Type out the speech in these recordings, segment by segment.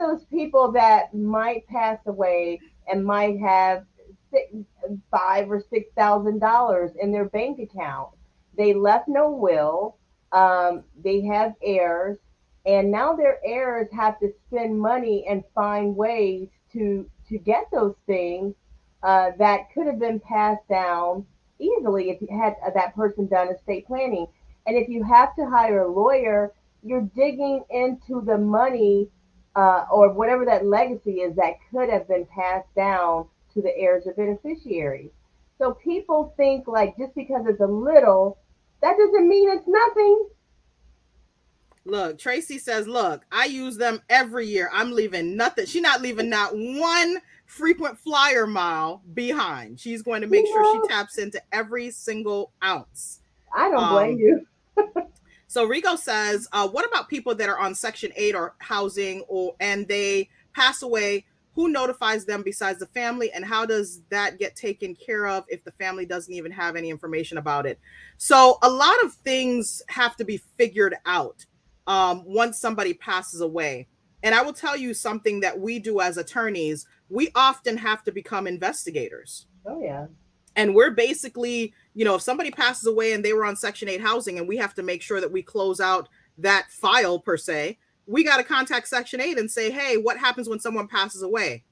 those people that might pass away and might have six, $5,000 or $6,000 in their bank account. They left no will. They have heirs, and now their heirs have to spend money and find ways to get those things that could have been passed down easily if you had that person done estate planning. And if you have to hire a lawyer, you're digging into the money or whatever that legacy is that could have been passed down to the heirs or beneficiaries. So people think like just because it's a little, that doesn't mean it's nothing. Look, Tracy says, look, I use them every year. I'm leaving nothing. She's not leaving not one frequent flyer mile behind. She's going to make You sure she know, taps into every single ounce. I don't blame Um, you. so Rigo says, what about people that are on Section 8 or housing and they pass away? Who notifies them besides the family, and how does that get taken care of if the family doesn't even have any information about it? So a lot of things have to be figured out once somebody passes away. And I will tell you something that we do as attorneys. We often have to become investigators. Oh yeah. And we're basically, if somebody passes away and they were on Section 8 housing and we have to make sure that we close out that file per se, we got to contact Section 8 and say, hey, what happens when someone passes away?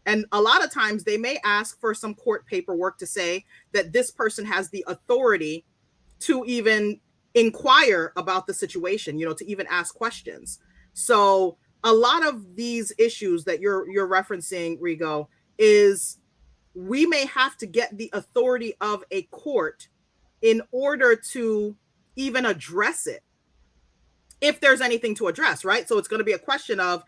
And a lot of times they may ask for some court paperwork to say that this person has the authority to even inquire about the situation, to even ask questions. So a lot of these issues that you're referencing, Rigo, is we may have to get the authority of a court in order to even address it, if there's anything to address, right? So it's going to be a question of,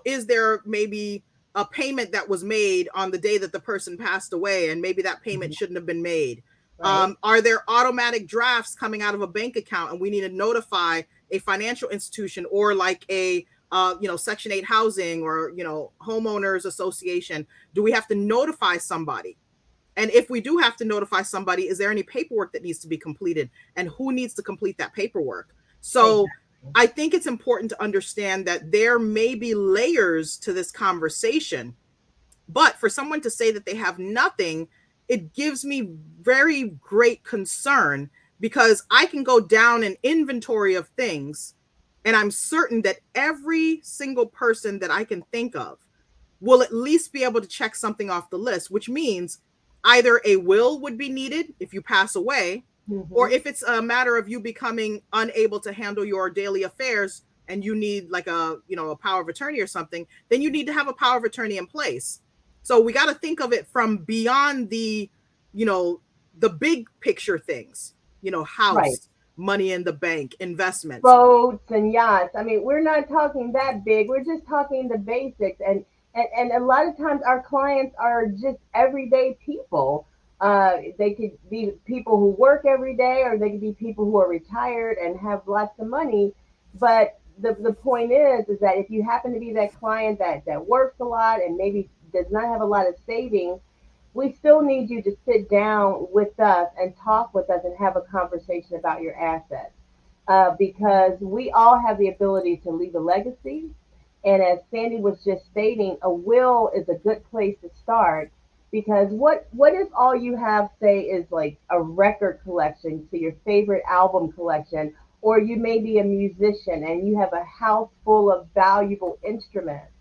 is there maybe a payment that was made on the day that the person passed away and maybe that payment Mhm. shouldn't have been made? Right. Are there automatic drafts coming out of a bank account and we need to notify a financial institution or like a Section 8 housing or homeowners association? Do we have to notify somebody? And if we do have to notify somebody, is there any paperwork that needs to be completed, and who needs to complete that paperwork? So Exactly. I think it's important to understand that there may be layers to this conversation, but for someone to say that they have nothing, it gives me very great concern, because I can go down an inventory of things and I'm certain that every single person that I can think of will at least be able to check something off the list, which means either a will would be needed if you pass away, or Hmm. if it's a matter of you becoming unable to handle your daily affairs and you need like a power of attorney or something, then you need to have a power of attorney in place. So we got to think of it from beyond you know, the big picture things, Right. house, money in the bank, investments. Boats and yachts. I mean, we're not talking that big. We're just talking the basics. And a lot of times our clients are just everyday people. They could be people who work every day, or they could be people who are retired and have lots of money. But the point is that if you happen to be that client that works a lot and maybe does not have a lot of savings, we still need you to sit down with us and talk with us and have a conversation about your assets, because we all have the ability to leave a legacy. And as Sandy was just stating, a will is a good place to start, because what if all you have, say, is like a record collection to your favorite album collection, or you may be a musician and you have a house full of valuable instruments.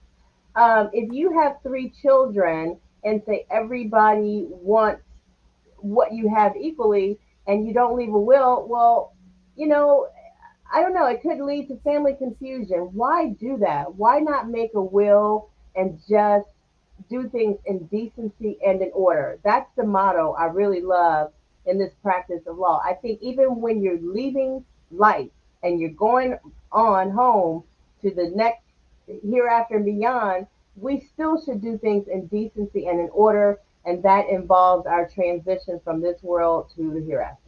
If you have three children and say everybody wants what you have equally, and you don't leave a will, well, you know, I don't know, it could lead to family confusion. Why do that? Why not make a will and just do things in decency and in order? That's the motto I really love in this practice of law. I think even when you're leaving life and you're going on home to the next hereafter and beyond, we still should do things in decency and in order, and that involves our transition from this world to the hereafter.